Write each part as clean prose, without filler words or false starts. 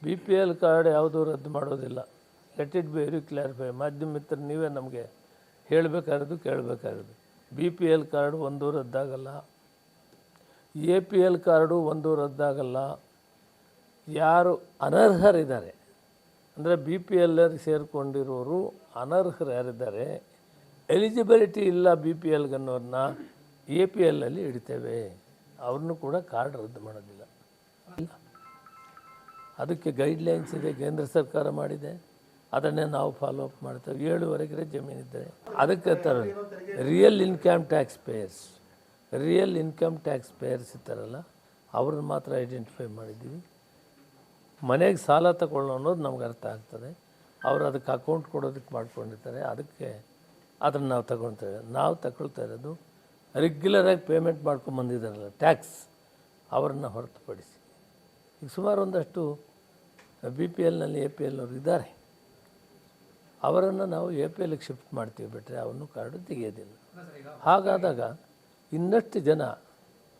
BPL card ಯಾವುದೂ ರದ್ದು ಮಾಡೋದಿಲ್ಲ. Let it be very clarify. ಮಾಧ್ಯಮ ಮಿತ್ರರು ನೀವೇ ನಮಗೆ ಹೇಳಬೇಕಾಗಿರೋದು ಕೇಳಬೇಕಾಗಿರೋದು. BPL ಕಾರ್ಡು ಒಂದೂ ರದ್ದಾಗಲ್ಲ, APL ಕಾರ್ಡು ಒಂದೂ ರದ್ದಾಗಲ್ಲ. ಯಾರು ಅನರ್ಹರಿದ್ದಾರೆ ಅಂದರೆ BPL ಸೇರಿಕೊಂಡಿರೋರು ಅನರ್ಹರು ಯಾರಿದ್ದಾರೆ, ಎಲಿಜಿಬಿಲಿಟಿ ಇಲ್ಲ BPLಗನ್ನೋರನ್ನ APLಲ್ಲಿ ಇಡ್ತೇವೆ. ಅವ್ರನ್ನೂ ಕೂಡ ಕಾರ್ಡ್ ರದ್ದು ಮಾಡೋದಿಲ್ಲ. ಅದಕ್ಕೆ ಗೈಡ್ಲೈನ್ಸ್ ಇದೆ, ಕೇಂದ್ರ ಸರ್ಕಾರ ಮಾಡಿದೆ, ಅದನ್ನೇ ನಾವು ಫಾಲೋ ಅಪ್ ಮಾಡ್ತೇವೆ. 7.5 ಎಕರೆ ಜಮೀನಿದ್ದರೆ ಅದಕ್ಕೆ ರಿಯಲ್ ಇನ್ಕಮ್ ಟ್ಯಾಕ್ಸ್ ಪೇಯರ್ಸ್ ಇರ್ತಾರಲ್ಲ ಅವ್ರನ್ನ ಮಾತ್ರ ಐಡೆಂಟಿಫೈ ಮಾಡಿದ್ದೀವಿ. ಮನೆಗೆ ಸಾಲ ತಗೊಳ್ಳೋ ಅನ್ನೋದು ನಮ್ಗೆ ಅರ್ಥ ಆಗ್ತದೆ. ಅವರು ಅದಕ್ಕೆ ಅಕೌಂಟ್ ಕೊಡೋದಕ್ಕೆ ಮಾಡ್ಕೊಂಡಿರ್ತಾರೆ, ಅದಕ್ಕೆ ಅದನ್ನು ನಾವು ತಗೊಳ್ತೇವೆ. ನಾವು ತಗೊಳ್ತಾ ಇರೋದು ರೆಗ್ಯುಲರಾಗಿ ಪೇಮೆಂಟ್ ಮಾಡ್ಕೊಂಬಂದಿದ್ದಾರಲ್ಲ ಟ್ಯಾಕ್ಸ್, ಅವರನ್ನು ಹೊರತುಪಡಿಸಿ. ಈಗ ಸುಮಾರು ಒಂದಷ್ಟು BPLನಲ್ಲಿ APLನವ್ರು ಇದ್ದಾರೆ, ಅವರನ್ನು ನಾವು APLಗೆ ಶಿಫ್ಟ್ ಮಾಡ್ತೀವಿ ಬಿಟ್ಟರೆ ಅವನು ಕಾರ್ಡು ತೆಗೆಯೋದಿಲ್ಲ. ಹಾಗಾದಾಗ ಇನ್ನಷ್ಟು ಜನ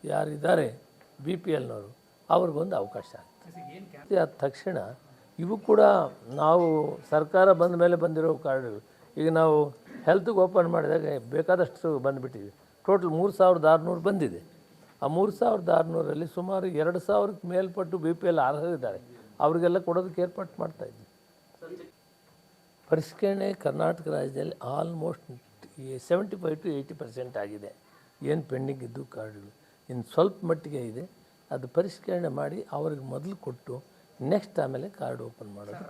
ಯಾರಿದ್ದಾರೆ BPLನವರು ಅವ್ರಿಗೊಂದು ಅವಕಾಶ ಆಗ್ತದೆ. ಆದ ತಕ್ಷಣ ಇವು ಕೂಡ ನಾವು ಸರ್ಕಾರ ಬಂದ ಮೇಲೆ ಬಂದಿರೋ ಕಾರ್ಡುಗಳು. ಈಗ ನಾವು ಹೆಲ್ತ್ಗೆ ಓಪನ್ ಮಾಡಿದಾಗ ಬೇಕಾದಷ್ಟು ಬಂದುಬಿಟ್ಟಿದ್ವಿ. ಟೋಟಲ್ 3,600 ಬಂದಿದೆ. ಆ 3,600ರಲ್ಲಿ ಸುಮಾರು 2,000ಕ್ಕೆ ಮೇಲ್ಪಟ್ಟು BPL ಅರ್ಹರಿದ್ದಾರೆ, ಅವರಿಗೆಲ್ಲ ಕೊಡೋದಕ್ಕೆ ಏರ್ಪಾಟ್ ಮಾಡ್ತಾಯಿದ್ವಿ. ಪರಿಷ್ಕರಣೆ ಕರ್ನಾಟಕ ರಾಜ್ಯದಲ್ಲಿ ಆಲ್ಮೋಸ್ಟ್ 75 to 80% ಆಗಿದೆ. ಏನು ಪೆಂಡಿಂಗ್ ಇದ್ದು ಕಾರ್ಡುಗಳು ಇನ್ನು ಸ್ವಲ್ಪ ಮಟ್ಟಿಗೆ ಇದೆ. ಅದು ಪರಿಷ್ಕರಣೆ ಮಾಡಿ ಅವ್ರಿಗೆ ಮೊದಲು ಕೊಟ್ಟು ನೆಕ್ಸ್ಟ್ ಆಮೇಲೆ ಕಾರ್ಡ್ ಓಪನ್ ಮಾಡೋದು.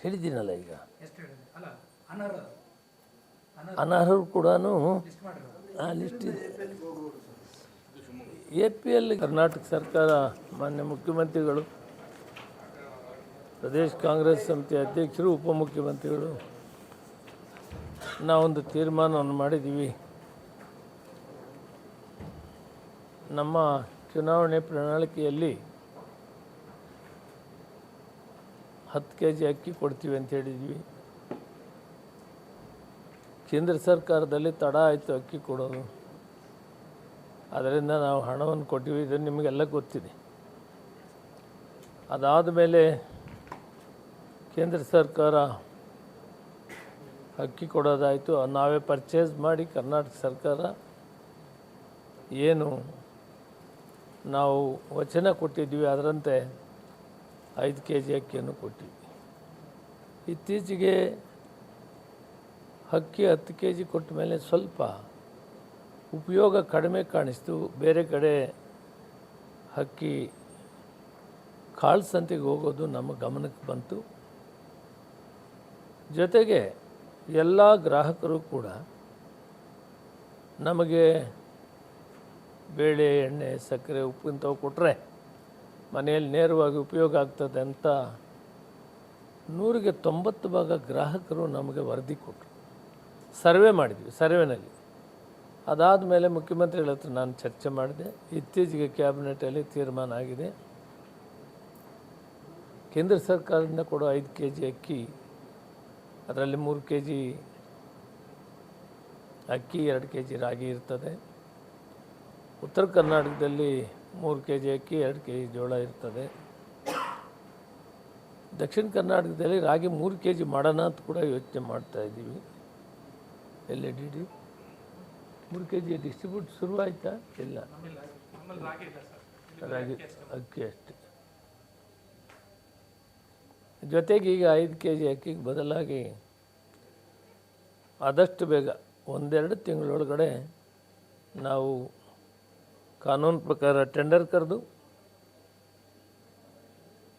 ಹೇಳಿದ್ದೀನಲ್ಲ ಈಗ, ಅನರ್ಹರು ಕೂಡ ಲಿಸ್ಟ್ ಇದೆ. APL ಕರ್ನಾಟಕ ಸರ್ಕಾರ ಮಾನ್ಯ ಮುಖ್ಯಮಂತ್ರಿಗಳು, ಪ್ರದೇಶ ಕಾಂಗ್ರೆಸ್ ಸಮಿತಿ ಅಧ್ಯಕ್ಷರು, ಉಪಮುಖ್ಯಮಂತ್ರಿಗಳು ನಾವೊಂದು ತೀರ್ಮಾನವನ್ನು ಮಾಡಿದ್ದೀವಿ. ನಮ್ಮ ಚುನಾವಣೆ ಪ್ರಣಾಳಿಕೆಯಲ್ಲಿ 10 kg ಅಕ್ಕಿ ಕೊಡ್ತೀವಿ ಅಂತ ಹೇಳಿದ್ವಿ. ಕೇಂದ್ರ ಸರ್ಕಾರದಲ್ಲಿ ತಡ ಆಯಿತು ಅಕ್ಕಿ ಕೊಡೋದು, ಅದರಿಂದ ನಾವು ಹಣವನ್ನು ಕೊಟ್ಟಿವಿ. ಇದು ನಿಮಗೆಲ್ಲ ಗೊತ್ತಿದೆ. ಅದಾದ ಮೇಲೆ ಕೇಂದ್ರ ಸರ್ಕಾರ ಅಕ್ಕಿ ಕೊಡೋದಾಯಿತು. ನಾವೇ ಪರ್ಚೇಸ್ ಮಾಡಿ ಕರ್ನಾಟಕ ಸರ್ಕಾರ ಏನು ನಾವು ವಚನ ಕೊಟ್ಟಿದ್ವಿ ಅದರಂತೆ 5 kg ಅಕ್ಕಿಯನ್ನು ಕೊಟ್ಟಿವಿ. ಇತ್ತೀಚೆಗೆ ಅಕ್ಕಿ 10 kg ಕೊಟ್ಟ ಮೇಲೆ ಸ್ವಲ್ಪ ಉಪಯೋಗ ಕಡಿಮೆ ಕಾಣಿಸ್ತು. ಬೇರೆ ಕಡೆ ಅಕ್ಕಿ ಕಾಳು ಸಂತೆಗೆ ಹೋಗೋದು ನಮ್ಮ ಗಮನಕ್ಕೆ ಬಂತು. ಜೊತೆಗೆ ಎಲ್ಲ ಗ್ರಾಹಕರು ಕೂಡ ನಮಗೆ ಬೇಳೆ, ಎಣ್ಣೆ, ಸಕ್ಕರೆ, ಉಪ್ಪು ಇಂಥವು ಕೊಟ್ಟರೆ ಮನೆಯಲ್ಲಿ ನೇರವಾಗಿ ಉಪಯೋಗ ಆಗ್ತದೆ ಅಂತ 100ಕ್ಕೆ 90% ಗ್ರಾಹಕರು ನಮಗೆ ವರದಿ ಕೊಟ್ಟರು. ಸರ್ವೆ ಮಾಡಿದ್ವಿ. ಸರ್ವೆನಲ್ಲಿ ಅದಾದ ಮೇಲೆ ಮುಖ್ಯಮಂತ್ರಿಗಳ ಹತ್ರ ನಾನು ಚರ್ಚೆ ಮಾಡಿದೆ. ಇತ್ತೀಚೆಗೆ ಕ್ಯಾಬಿನೆಟಲ್ಲಿ ತೀರ್ಮಾನ ಆಗಿದೆ. ಕೇಂದ್ರ ಸರ್ಕಾರದಿಂದ ಕೊಡೋ 5 kg ಅಕ್ಕಿ, ಅದರಲ್ಲಿ 3 kg ಅಕ್ಕಿ, 2 kg ರಾಗಿ ಇರ್ತದೆ. ಉತ್ತರ ಕರ್ನಾಟಕದಲ್ಲಿ 3 kg ಅಕ್ಕಿ, 2 kg ಜೋಳ ಇರ್ತದೆ. ದಕ್ಷಿಣ ಕರ್ನಾಟಕದಲ್ಲಿ ರಾಗಿ 3 kg ಮಾಡೋಣ ಅಂತ ಕೂಡ ಯೋಚನೆ ಮಾಡ್ತಾಯಿದ್ದೀವಿ. LADD 3 kg ಡಿಸ್ಟ್ರಿಬ್ಯೂಟ್ ಶುರುವಾಯ್ತಾ? ಇಲ್ಲ, ರಾಗಿ ಅಕ್ಕಿ ಅಷ್ಟೆ. ಜೊತೆಗೆ ಈಗ 5 kg ಅಕ್ಕಿಗೆ ಬದಲಾಗಿ ಆದಷ್ಟು ಬೇಗ 1-2 ತಿಂಗಳೊಳಗಡೆ ನಾವು ಕಾನೂನು ಪ್ರಕಾರ ಟೆಂಡರ್ ಕರೆದು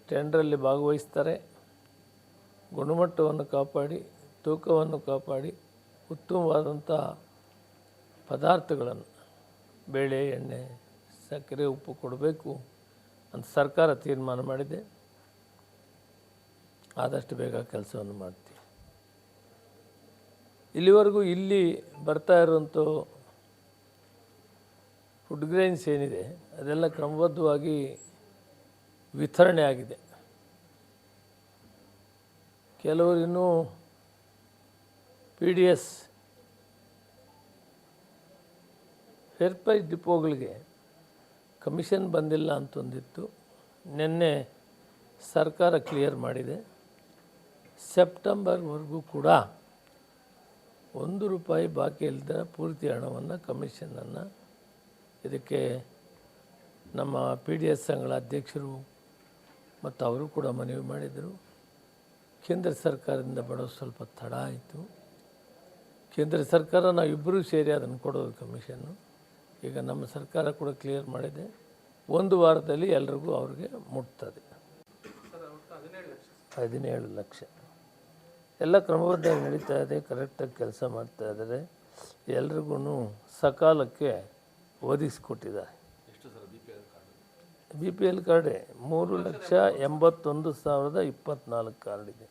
ಟೆಂಡರಲ್ಲಿ ಭಾಗವಹಿಸ್ತಾರೆ. ಗುಣಮಟ್ಟವನ್ನು ಕಾಪಾಡಿ, ತೂಕವನ್ನು ಕಾಪಾಡಿ, ಉತ್ತಮವಾದಂಥ ಪದಾರ್ಥಗಳನ್ನು ಬೇಳೆ, ಎಣ್ಣೆ, ಸಕ್ಕರೆ, ಉಪ್ಪು ಕೊಡಬೇಕು ಅಂತ ಸರ್ಕಾರ ತೀರ್ಮಾನ ಮಾಡಿದೆ. ಆದಷ್ಟು ಬೇಗ ಕೆಲಸವನ್ನು ಮಾಡ್ತೀವಿ. ಇಲ್ಲಿವರೆಗೂ ಇಲ್ಲಿ ಬರ್ತಾ ಇರುವಂಥ ಫುಡ್ ಗ್ರೈನ್ಸ್ ಏನಿದೆ ಅದೆಲ್ಲ ಕ್ರಮಬದ್ಧವಾಗಿ ವಿತರಣೆ ಆಗಿದೆ. ಕೆಲವರು ಇನ್ನೂ PDS ಫೇರ್ ಪ್ರೈಸ್ ಡಿಪೋಗಳಿಗೆ ಕಮಿಷನ್ ಬಂದಿಲ್ಲ ಅಂತೊಂದಿತ್ತು. ನಿನ್ನೆ ಸರ್ಕಾರ ಕ್ಲಿಯರ್ ಮಾಡಿದೆ. ಸೆಪ್ಟೆಂಬರ್ವರೆಗೂ ಕೂಡ ₹1 ಬಾಕಿ ಇಲ್ಲದ ಪೂರ್ತಿ ಹಣವನ್ನು ಕಮಿಷನನ್ನು ಇದಕ್ಕೆ ನಮ್ಮ PDS ಸಂಘಗಳ ಅಧ್ಯಕ್ಷರು ಮತ್ತು ಅವರು ಕೂಡ ಮನವಿ ಮಾಡಿದರು. ಕೇಂದ್ರ ಸರ್ಕಾರದಿಂದ ಬಡೋದು ಸ್ವಲ್ಪ ತಡ ಆಯಿತು. ಕೇಂದ್ರ ಸರ್ಕಾರ ನಾವಿಬ್ಬರೂ ಸೇರಿ ಅದನ್ನು ಕೊಡೋದು ಕಮಿಷನ್ನು. ಈಗ ನಮ್ಮ ಸರ್ಕಾರ ಕೂಡ ಕ್ಲಿಯರ್ ಮಾಡಿದೆ. 1 ವಾರದಲ್ಲಿ ಎಲ್ರಿಗೂ ಅವ್ರಿಗೆ ಮುಟ್ತದೆ. 17 ಲಕ್ಷ ಎಲ್ಲ ಕ್ರಮಬದ್ಧವಾಗಿ ನಡೀತಾ ಇದೆ. ಕರೆಕ್ಟಾಗಿ ಕೆಲಸ ಮಾಡ್ತಾ ಇದ್ದಾರೆ. ಎಲ್ರಿಗೂ ಸಕಾಲಕ್ಕೆ ಒದಗಿಸ್ಕೊಟ್ಟಿದ್ದಾರೆ. BPL ಕಾರ್ಡೇ 3,81,024 ಕಾರ್ಡ್ ಇದೆ.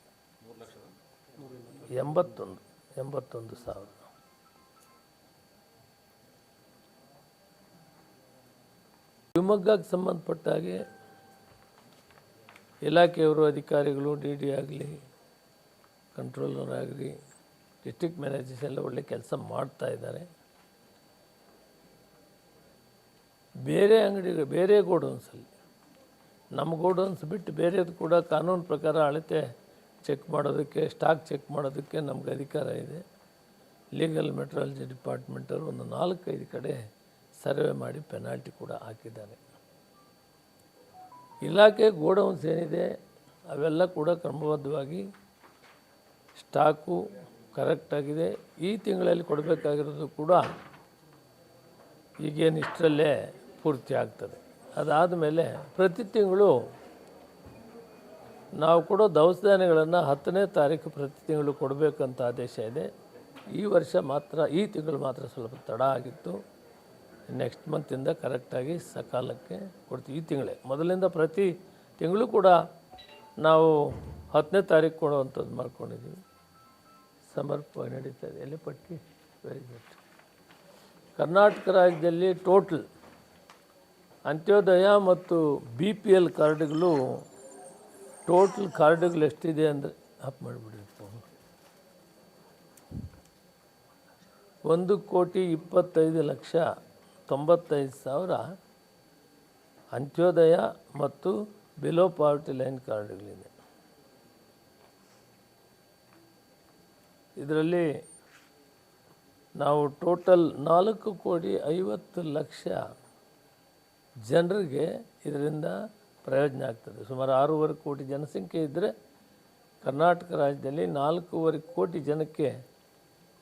81,000. ಶಿವಮೊಗ್ಗಕ್ಕೆ ಸಂಬಂಧಪಟ್ಟ ಹಾಗೆ ಇಲಾಖೆಯವರು ಅಧಿಕಾರಿಗಳು DD ಆಗಲಿ, ಕಂಟ್ರೋಲರ್ ಆಗಲಿ, ಡಿಸ್ಟ್ರಿಕ್ಟ್ ಮ್ಯಾನೇಜರ್ಸ್ ಎಲ್ಲ ಒಳ್ಳೆ ಕೆಲಸ ಮಾಡ್ತಾ ಇದ್ದಾರೆ. ಬೇರೆ ಅಂಗಡಿಗಳು, ಬೇರೆ ಗೋಡೌನ್ಸಲ್ಲಿ, ನಮ್ಮ ಗೋಡೌನ್ಸ್ ಬಿಟ್ಟು ಬೇರೆದು ಕೂಡ ಕಾನೂನು ಪ್ರಕಾರ ಅಳತೆ ಚೆಕ್ ಮಾಡೋದಕ್ಕೆ, ಸ್ಟಾಕ್ ಚೆಕ್ ಮಾಡೋದಕ್ಕೆ ನಮ್ಗೆ ಅಧಿಕಾರ ಇದೆ. ಲೀಗಲ್ ಮೆಟ್ರಾಲಜಿ ಡಿಪಾರ್ಟ್ಮೆಂಟವರು ಒಂದು 4-5 ಕಡೆ ಸರ್ವೆ ಮಾಡಿ ಪೆನಾಲ್ಟಿ ಕೂಡ ಹಾಕಿದ್ದಾರೆ. ಇಲಾಖೆ ಗೋಡೌನ್ಸ್ ಏನಿದೆ ಅವೆಲ್ಲ ಕೂಡ ಕ್ರಮಬದ್ಧವಾಗಿ ಸ್ಟಾಕು ಕರೆಕ್ಟಾಗಿದೆ. ಈ ತಿಂಗಳಲ್ಲಿ ಕೊಡಬೇಕಾಗಿರೋದು ಕೂಡ ಈಗೇನು ಇಷ್ಟರಲ್ಲೇ ಪೂರ್ತಿ ಆಗ್ತದೆ. ಅದಾದ ಮೇಲೆ ಪ್ರತಿ ತಿಂಗಳು ನಾವು ಕೊಡೋ ದವಸ ಧಾನ್ಯಗಳನ್ನು 10ನೇ ತಾರೀಕು ಪ್ರತಿ ತಿಂಗಳು ಕೊಡಬೇಕಂತ ಆದೇಶ ಇದೆ. ಈ ವರ್ಷ ಮಾತ್ರ, ಈ ತಿಂಗಳು ಮಾತ್ರ ಸ್ವಲ್ಪ ತಡ ಆಗಿತ್ತು. ನೆಕ್ಸ್ಟ್ ಮಂತಿಂದ ಕರೆಕ್ಟಾಗಿ ಸಕಾಲಕ್ಕೆ ಕೊಡ್ತೀವಿ. ಈ ತಿಂಗಳೇ ಮೊದಲಿಂದ ಪ್ರತಿ ತಿಂಗಳು ಕೂಡ ನಾವು 10ನೇ ತಾರೀಕು ಕೊಡುವಂಥದ್ದು ಮಾಡ್ಕೊಂಡಿದ್ದೀವಿ. ಸಮರ್ಪಣೆ ನಡೀತಾ ಇದೆ. ಎಲ್ಲಿ ಪಟ್ಟಿ? Very good. ಕರ್ನಾಟಕ ರಾಜ್ಯದಲ್ಲಿ ಟೋಟಲ್ ಅಂತ್ಯೋದಯ ಮತ್ತು BPL ಕಾರ್ಡ್ಗಳು ಟೋಟಲ್ ಕಾರ್ಡ್ಗಳು ಎಷ್ಟಿದೆ ಅಂದರೆ ಅಪ್ ಮಾಡಿಬಿಡಿ. 1,25,95,000 ಅಂತ್ಯೋದಯ ಮತ್ತು ಬಿಲೋ ಪಾವರ್ಟಿ ಲೈನ್ ಕಾರ್ಡ್ಗಳಿದೆ. ಇದರಲ್ಲಿ ನಾವು ಟೋಟಲ್ 4,50,00,000 ಜನರಿಗೆ ಇದರಿಂದ ಪ್ರಯೋಜನ ಆಗ್ತದೆ. ಸುಮಾರು 6.5 ಕೋಟಿ ಜನಸಂಖ್ಯೆ ಇದ್ದರೆ ಕರ್ನಾಟಕ ರಾಜ್ಯದಲ್ಲಿ 4.5 ಕೋಟಿ ಜನಕ್ಕೆ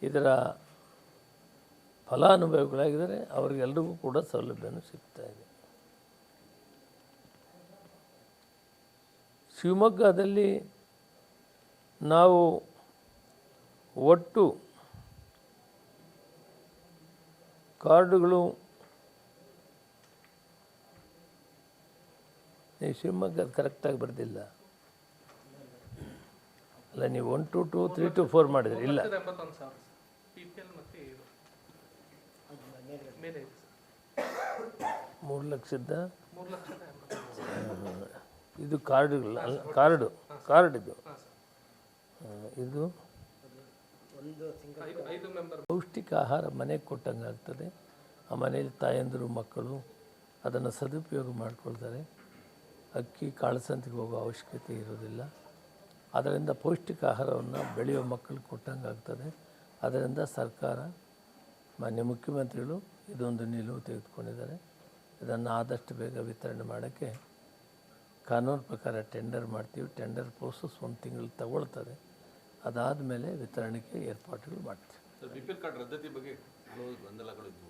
ಇದರ ಫಲಾನುಭವಿಗಳಾಗಿದ್ದಾರೆ. ಅವರಿಗೆಲ್ಲರಿಗೂ ಕೂಡ ಸೌಲಭ್ಯನೂ ಸಿಗ್ತಾ ಇದೆ. ಶಿವಮೊಗ್ಗದಲ್ಲಿ ನಾವು ಒಟ್ಟು ಕಾರ್ಡುಗಳು, ನೀವು ಶಿವಮೊಗ್ಗ ಕರೆಕ್ಟಾಗಿ ಬರ್ದಿಲ್ಲ ಅಲ್ಲ, ನೀವು 1 to 2, 3 to 4 ಮಾಡಿದ್ರಿ. ಇಲ್ಲ, 3 ಲಕ್ಷದ ಇದು ಕಾರ್ಡುಗಳು, ಕಾರ್ಡ್ ಇದು ಪೌಷ್ಟಿಕ ಆಹಾರ ಮನೆಗೆ ಕೊಟ್ಟಂಗೆ ಆಗ್ತದೆ. ಆ ಮನೆಯಲ್ಲಿ ತಾಯಂದಿರು ಮಕ್ಕಳು ಅದನ್ನು ಸದುಪಯೋಗ ಮಾಡ್ಕೊಳ್ತಾರೆ. ಅಕ್ಕಿ ಕಾಳಸಂತೆಗೆ ಹೋಗೋ ಅವಶ್ಯಕತೆ ಇರೋದಿಲ್ಲ. ಅದರಿಂದ ಪೌಷ್ಟಿಕ ಆಹಾರವನ್ನು ಬೆಳೆಯೋ ಮಕ್ಕಳಿಗೆ ಕೊಟ್ಟಂಗೆ ಆಗ್ತದೆ. ಅದರಿಂದ ಸರ್ಕಾರ, ಮಾನ್ಯ ಮುಖ್ಯಮಂತ್ರಿಗಳು ಇದೊಂದು ನಿಲುವು ತೆಗೆದುಕೊಂಡಿದ್ದಾರೆ. ಇದನ್ನು ಆದಷ್ಟು ಬೇಗ ವಿತರಣೆ ಮಾಡೋಕ್ಕೆ ಕಾನೂನು ಪ್ರಕಾರ ಟೆಂಡರ್ ಮಾಡ್ತೀವಿ. ಟೆಂಡರ್ ಪ್ರೋಸೆಸ್ 1 ತಿಂಗಳು ತಗೊಳ್ತದೆ. ಅದಾದ ಮೇಲೆ ವಿತರಣೆಗೆ ಏರ್ಪಾಡುಗಳು ಮಾಡ್ತೀವಿ. BPL ಕಾರ್ಡ್ ರದ್ದತಿ ಬಗ್ಗೆ ಗೊಂದಲಗಳಿದ್ವು.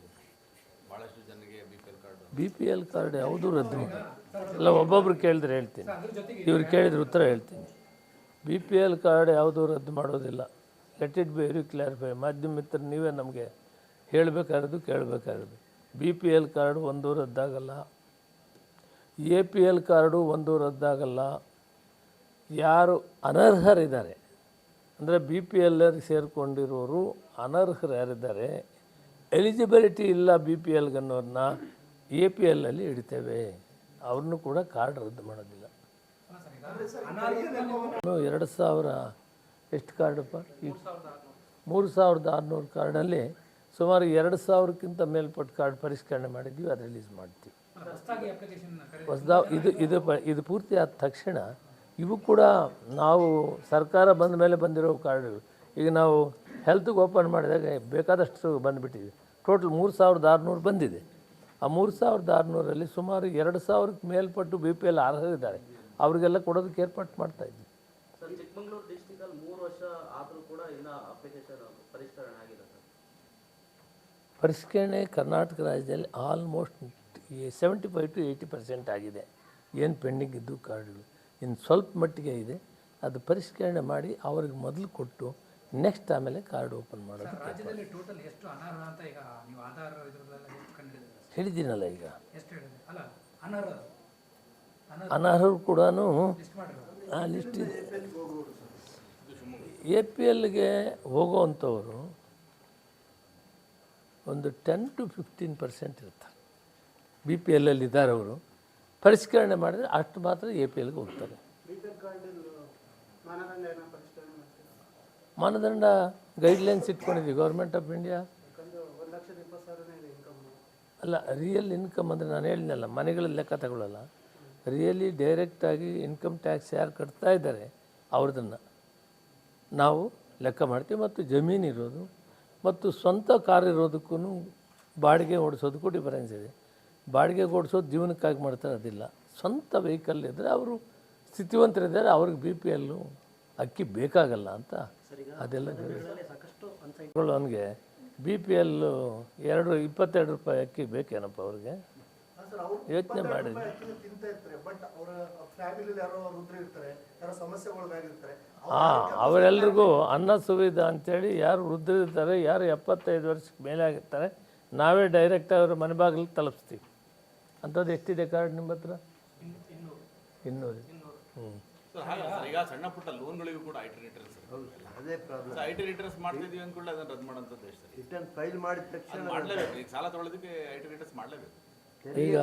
ಭಾಳಷ್ಟು ಜನರಿಗೆ BPL ಕಾರ್ಡ್ ಯಾವುದೂ ರದ್ದು ಇಲ್ಲ. ಒಬ್ಬೊಬ್ರು ಕೇಳಿದ್ರೆ ಹೇಳ್ತೀನಿ, ಇವ್ರು ಕೇಳಿದ್ರೆ ಉತ್ತರ ಹೇಳ್ತೀನಿ. BPL ಕಾರ್ಡ್ ಯಾವುದೂ ರದ್ದು ಮಾಡೋದಿಲ್ಲ. Let it be very clarify. ಮಾಧ್ಯಮ ಮಿತ್ರರು ನೀವೇ ನಮಗೆ ಹೇಳಬೇಕಾಗಿರೋದು, ಕೇಳಬೇಕಾಗಿರೋದು. BPL ಕಾರ್ಡು ಒಂದೂ ರದ್ದಾಗಲ್ಲ. APL ಕಾರ್ಡು ಒಂದೂ ರದ್ದಾಗಲ್ಲ. ಯಾರು ಅನರ್ಹರಿದ್ದಾರೆ ಅಂದರೆ BPL ಸೇರಿಕೊಂಡಿರೋರು ಅನರ್ಹರು ಯಾರಿದ್ದಾರೆ, ಎಲಿಜಿಬಿಲಿಟಿ ಇಲ್ಲ BPL ಅನ್ನೋರನ್ನ APLನಲ್ಲಿ ಇಡ್ತೇವೆ. ಅವ್ರನ್ನೂ ಕೂಡ ಕಾರ್ಡ್ ರದ್ದು ಮಾಡೋದಿಲ್ಲ. 2,000 ಎಷ್ಟು ಕಾರ್ಡಪ್ಪ? 3,600 ಕಾರ್ಡಲ್ಲಿ ಸುಮಾರು 2,000ಕ್ಕಿಂತ ಮೇಲ್ಪಟ್ಟು ಕಾರ್ಡ್ ಪರಿಷ್ಕರಣೆ ಮಾಡಿದ್ವಿ. ಅದು ರಿಲೀಸ್ ಮಾಡ್ತೀವಿ. ಇದು ಪೂರ್ತಿ ಆದ ತಕ್ಷಣ ಇವು ಕೂಡ ನಾವು ಸರ್ಕಾರ ಬಂದ ಮೇಲೆ ಬಂದಿರೋ ಕಾರ್ಡ್ಗಳು. ಈಗ ನಾವು ಹೆಲ್ತ್ಗೆ ಓಪನ್ ಮಾಡಿದಾಗ ಬೇಕಾದಷ್ಟು ಬಂದುಬಿಟ್ಟಿದೆ. ಟೋಟಲ್ 3600 ಬಂದಿದೆ. ಆ 3600ರಲ್ಲಿ ಸುಮಾರು 2000ಕ್ಕೆ ಮೇಲ್ಪಟ್ಟು BPL ಅರ್ಹರಿದ್ದಾರೆ. ಅವರಿಗೆಲ್ಲ ಕೊಡೋದಕ್ಕೆ ಏರ್ಪಾಟ್ ಮಾಡ್ತಾಯಿದ್ವಿ. ಸರ್, ಚಿಕ್ಕಮಗಳೂರು ಡಿಸ್ಟಿಕಲ್ಲಿ 3 ವರ್ಷ ಆದರೂ ಕೂಡ ಇನ್ನೂ ಅಪ್ಲಿಕೇಶನ್ ಪರಿಷ್ಕರಣೆ ಆಗಿಲ್ಲ ಸರ್. ಪರಿಷ್ಕರಣೆ ಕರ್ನಾಟಕ ರಾಜ್ಯದಲ್ಲಿ ಆಲ್ಮೋಸ್ಟ್ 75 to 80% ಆಗಿದೆ. ಏನು ಪೆಂಡಿಂಗ್ ಇದ್ದು ಕಾರ್ಡ್ಗಳು ಇನ್ನು ಸ್ವಲ್ಪ ಮಟ್ಟಿಗೆ ಇದೆ. ಅದು ಪರಿಷ್ಕರಣೆ ಮಾಡಿ ಅವ್ರಿಗೆ ಮೊದಲು ಕೊಟ್ಟು ನೆಕ್ಸ್ಟ್ ಆಮೇಲೆ ಕಾರ್ಡ್ ಓಪನ್ ಮಾಡೋದು. ರಾಜ್ಯದಲ್ಲಿ ಟೋಟಲ್ ಎಷ್ಟು ಅನರ್ಹ ಅಂತ ಈಗ ನೀವು ಆಧಾರ್ ಇದರಲ್ಲೆಲ್ಲ ಎಷ್ಟು ಕಂಡಿದ್ದೀರಾ? ಹೇಳಿದ್ದೀನಲ್ಲ ಈಗ. ಎಷ್ಟು ಹೇಳಿದೆ? ಅಲ್ಲ, ಅನರ್ಹ ಅನರ್ಹರು ಕೂಡ ಲಿಸ್ಟ್ ಮಾಡಿರೋದು ಆ ಲಿಸ್ಟ್ ಇದೆ. APLಗೆ ಹೋಗೋವಂಥವ್ರು ಒಂದು 10 to 15% ಇರ್ತಾರೆ. BPL ಇದ್ದಾರೆ. ಅವರು ಪರಿಷ್ಕರಣೆ ಮಾಡಿದರೆ ಅಷ್ಟು ಮಾತ್ರ APLಗೆ ಹೋಗ್ತಾರೆ. ಮಾನದಂಡ ಗೈಡ್ಲೈನ್ಸ್ ಇಟ್ಕೊಂಡಿದ್ವಿ ಗೌರ್ಮೆಂಟ್ ಆಫ್ ಇಂಡಿಯಾ. ಅಲ್ಲ, ರಿಯಲ್ ಇನ್ಕಮ್ ಅಂದರೆ ನಾನು ಹೇಳಿದ್ನಲ್ಲ, ಮನೆಗಳಲ್ಲಿ ಲೆಕ್ಕ ತಗೊಳ್ಳಲ್ಲ. ರಿಯಲಿ ಡೈರೆಕ್ಟಾಗಿ ಇನ್ಕಮ್ ಟ್ಯಾಕ್ಸ್ ಯಾರು ಕಟ್ತಾ ಇದ್ದಾರೆ ಅವ್ರದನ್ನು ನಾವು ಲೆಕ್ಕ ಮಾಡ್ತೀವಿ. ಮತ್ತು ಜಮೀನು ಇರೋದು ಮತ್ತು ಸ್ವಂತ ಕಾರ್ ಇರೋದಕ್ಕೂ ಬಾಡಿಗೆ ಓಡಿಸೋದಕ್ಕೂ ಡಿಫರೆನ್ಸ್ ಇದೆ. ಬಾಡಿಗೆ ಓಡಿಸೋದು ಜೀವನಕ್ಕಾಗಿ ಮಾಡ್ತಾರೆ, ಅದಿಲ್ಲ. ಸ್ವಂತ ವೆಹಿಕಲ್ ಇದ್ದರೆ ಅವರು ಸ್ಥಿತಿವಂತರಿದ್ದಾರೆ, ಅವ್ರಿಗೆ BPL ಅಕ್ಕಿ ಬೇಕಾಗಲ್ಲ ಅಂತ ಅದೆಲ್ಲ ಅವನಿಗೆ BPL 22 ರೂಪಾಯಿ ಅಕ್ಕಿ ಬೇಕೇನಪ್ಪ ಅವ್ರಿಗೆ? ಯೋಚನೆ ಮಾಡಿದ್ವಿ. ಅವರೆಲ್ರಿಗೂ ಅನ್ನ ಸುವಿಧಾ ಅಂಥೇಳಿ ಯಾರು ವೃದ್ಧರಿರ್ತಾರೆ, ಯಾರು 75 ವರ್ಷಕ್ಕೆ ಮೇಲೆ ಆಗಿರ್ತಾರೆ, ನಾವೇ ಡೈರೆಕ್ಟ್ ಅವ್ರ ಮನೆ ಬಾಗಿಲಿಗೆ ತಲುಪಿಸ್ತೀವಿ. ಅಂಥದ್ದು ಎಷ್ಟಿದೆ ಕಾರ್ಡ್ ನಿಮ್ಮ ಹತ್ರ? 200. ಸರ್, ಹಾಗಲ್ಲ ಸರ್, ಈಗ ಸಣ್ಣ ಪುಟ್ಟ ಲೋನ್ಗಳಿಗೂ ಕೂಡ IT ರಿಟರ್ನ್ಸ್ ಅದೇ ಪ್ರಾಬ್ಲಮ್. IT ರಿಟರ್ನ್ಸ್ ಮಾಡ್ತಿದ್ದೀವಿ ಅಂದ್ಕೊಳ್ಳಿ, ಅದನ್ನು ರದ್ದು ಮಾಡೋಂಥದ್ದು ಎಷ್ಟು ಸರ್? ರಿಟರ್ನ್ ಫೈಲ್ ಮಾಡಿದ ತಕ್ಷಣ ಮಾಡಲೇಬೇಕು. ಈಗ ಸಾಲ ತೊಗೊಳೋದಕ್ಕೆ IT ರಿಟರ್ನ್ಸ್ ಮಾಡಲೇಬೇಕು. ಈಗ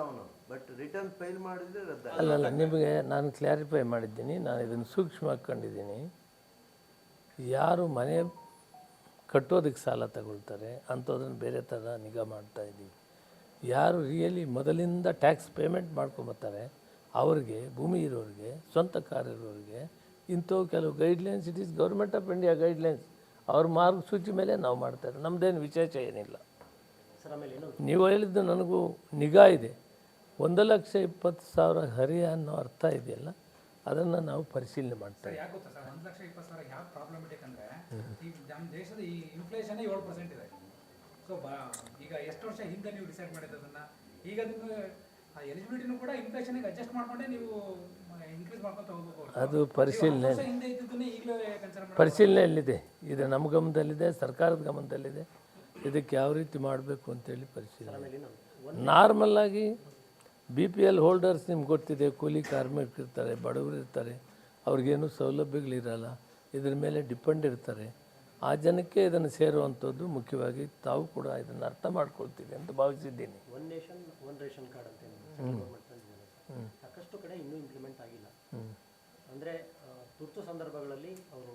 ಅವನು ಬಟ್ ರಿಟರ್ನ್ ಫೈಲ್ ಮಾಡಿದ್ರೆ ರದ್ದ. ಅಲ್ಲ, ನಿಮಗೆ ನಾನು ಕ್ಲಾರಿಫೈ ಮಾಡಿದ್ದೀನಿ. ನಾನು ಇದನ್ನು ಸೂಕ್ಷ್ಮವಾಗಿ ಕಂಡಿದ್ದೀನಿ. ಯಾರು ಮನೆ ಕಟ್ಟೋದಕ್ಕೆ ಸಾಲ ತಗೊಳ್ತಾರೆ ಅಂಥದ್ದನ್ನು ಬೇರೆ ಥರ ನಿಗಾ ಮಾಡ್ತಾಯಿದ್ದೀವಿ. ಯಾರು ರಿಯಲಿ ಮೊದಲಿಂದ ಟ್ಯಾಕ್ಸ್ ಪೇಮೆಂಟ್ ಮಾಡ್ಕೊಂಬರ್ತಾರೆ ಅವ್ರಿಗೆ, ಭೂಮಿ ಇರೋರಿಗೆ, ಸ್ವಂತ ಕಾರ್ ಇರೋರಿಗೆ ಇಂಥವು ಕೆಲವು guidelines, it is government of India guidelines. ಅವ್ರ ಮಾರ್ಗಸೂಚಿ ಮೇಲೆ ನಾವು ಮಾಡ್ತಾರೆ. ನಮ್ಮದೇನು ವಿಶೇಷ ಏನಿಲ್ಲ. ನೀವು ಹೇಳಿದ್ದು ನನಗೂ ನಿಗಾ ಇದೆ. 1,20,000 ಹರಿಯ ಅನ್ನೋ ಅರ್ಥ ಇದೆಯಲ್ಲ, ಅದನ್ನು ನಾವು ಪರಿಶೀಲನೆ ಮಾಡ್ತೇವೆ. ಯಾಕೆ ಗೊತ್ತಾ ಸರ್, 1,20,000 ಯಾವ ಪ್ರಾಬ್ಲಮೆಟಿಕ್ ಅಂದರೆ ಈಗ ನಮ್ಮ ದೇಶದ ಈ ಇನ್ಫ್ಲೇಷನ್ 7% ಇದೆ. ಸೊ ಈಗ ಎಷ್ಟು ವರ್ಷ ಹಿಂದೆ ನೀವು ಡಿಸೈಡ್ ಮಾಡಿದ್ದದನ್ನು, ಈಗ ಅದನ್ನು ಎಲಿಜಿಬಿಲಿಟಿನೂ ಕೂಡ ಇನ್ಫ್ಲೇಷನ್ಗೆ ಅಡ್ಜಸ್ಟ್ ಮಾಡಿಕೊಂಡೇ ನೀವು ಇನ್ಕ್ರೀಸ್ ಮಾಡ್ಕೊತಾ ಹೋಗ್ಬೇಕು. ಅದು ಪರಿಶೀಲನೆ ಹಿಂದೆ ಇದ್ದಿದ್ದನ್ನೇ ಈಗಲೇ ಕನ್ಸಿಡರ್ ಮಾಡಿ ಪರಿಶೀಲನೆಯಲ್ಲಿದೆ. ಇದು ನಮ್ಮ ಗಮನದಲ್ಲಿದೆ, ಸರ್ಕಾರದ ಗಮನದಲ್ಲಿದೆ. ಇದಕ್ಕೆ ಯಾವ ರೀತಿ ಮಾಡಬೇಕು ಅಂತೇಳಿ ಪರಿಶೀಲನೆ. ನಾರ್ಮಲ್ಲಾಗಿ BPL ಹೋಲ್ಡರ್ಸ್ ನಿಮ್ಗೆ ಗೊತ್ತಿದೆ, ಕೂಲಿ ಕಾರ್ಮಿಕರು ಇರ್ತಾರೆ, ಬಡವರು ಇರ್ತಾರೆ, ಅವ್ರಿಗೇನು ಸೌಲಭ್ಯಗಳಿರಲ್ಲ, ಇದ್ರ ಮೇಲೆ ಡಿಪೆಂಡ್ ಇರ್ತಾರೆ. ಆ ಜನಕ್ಕೆ ಇದನ್ನು ಸೇರುವಂಥದ್ದು ಮುಖ್ಯವಾಗಿ. ತಾವು ಕೂಡ ಇದನ್ನು ಅರ್ಥ ಮಾಡ್ಕೊಳ್ತೀವಿ ಅಂತ ಭಾವಿಸಿದ್ದೀನಿ. One nation one ration card ಅಂತ ಸಾಕಷ್ಟು ಕಡೆ ಇನ್ನೂ ಇಂಪ್ಲಿಮೆಂಟ್ ಆಗಿಲ್ಲ. ಅಂದರೆ ತುರ್ತು ಸಂದರ್ಭಗಳಲ್ಲಿ ಅವರು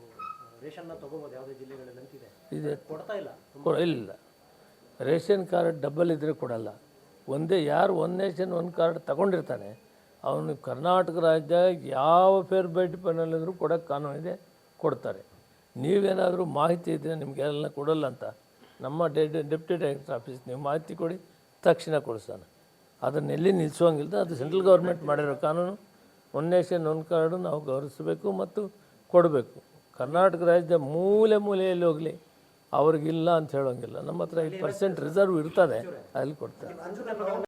ರೇಷನ್ನ ತೊಗೋಬೋದು ಯಾವುದೇ ಜಿಲ್ಲೆಗಳಲ್ಲಿ ಅಂತಿದೆ, ಇದೆ, ಕೊಡ್ತಾ ಇಲ್ಲ. ಇಲ್ಲ, ರೇಷನ್ ಕಾರ್ಡ್ ಡಬ್ಬಲ್ ಇದ್ದರೆ ಕೊಡಲ್ಲ. ಒಂದೇ ಯಾರು ಒನ್ ನೇಷನ್ ಒನ್ ಕಾರ್ಡ್ ತಗೊಂಡಿರ್ತಾನೆ ಅವನು ಕರ್ನಾಟಕ ರಾಜ್ಯ ಯಾವ ಫೇರ್ ಬೈ ಡಿಪೆಂಡಲ್ ಅಂದರೂ ಕೊಡೋಕ್ಕೆ ಕಾನೂನು ಇದೆ, ಕೊಡ್ತಾರೆ. ನೀವೇನಾದರೂ ಮಾಹಿತಿ ಇದ್ದರೆ ನಿಮಗೆಲ್ಲ ಕೊಡಲ್ಲ ಅಂತ ನಮ್ಮ ಡೆಪ್ಟಿ ಡೈರೆಕ್ಟರ್ ಆಫೀಸ್ ನೀವು ಮಾಹಿತಿ ಕೊಡಿ, ತಕ್ಷಣ ಕೊಡಿಸೋಣ. ಅದನ್ನೆಲ್ಲಿ ನಿಲ್ಲಿಸೋಂಗಿಲ್ಲ. ಅದು ಸೆಂಟ್ರಲ್ ಗೌರ್ಮೆಂಟ್ ಮಾಡಿರೋ ಕಾನೂನು. ಒನ್ ನೇಷನ್ ಒನ್ ಕಾರ್ಡು ನಾವು ಗೌರವಿಸಬೇಕು ಮತ್ತು ಕೊಡಬೇಕು. ಕರ್ನಾಟಕ ರಾಜ್ಯದ ಮೂಲೆ ಮೂಲೆಯಲ್ಲಿ ಹೋಗಲಿ ಅವ್ರಿಗಿಲ್ಲ ಅಂತ ಹೇಳೋಂಗಿಲ್ಲ. ನಮ್ಮ ಹತ್ರ 5% ರಿಸರ್ವ್ ಇರ್ತದೆ, ಅಲ್ಲಿ ಕೊಡ್ತಾರೆ.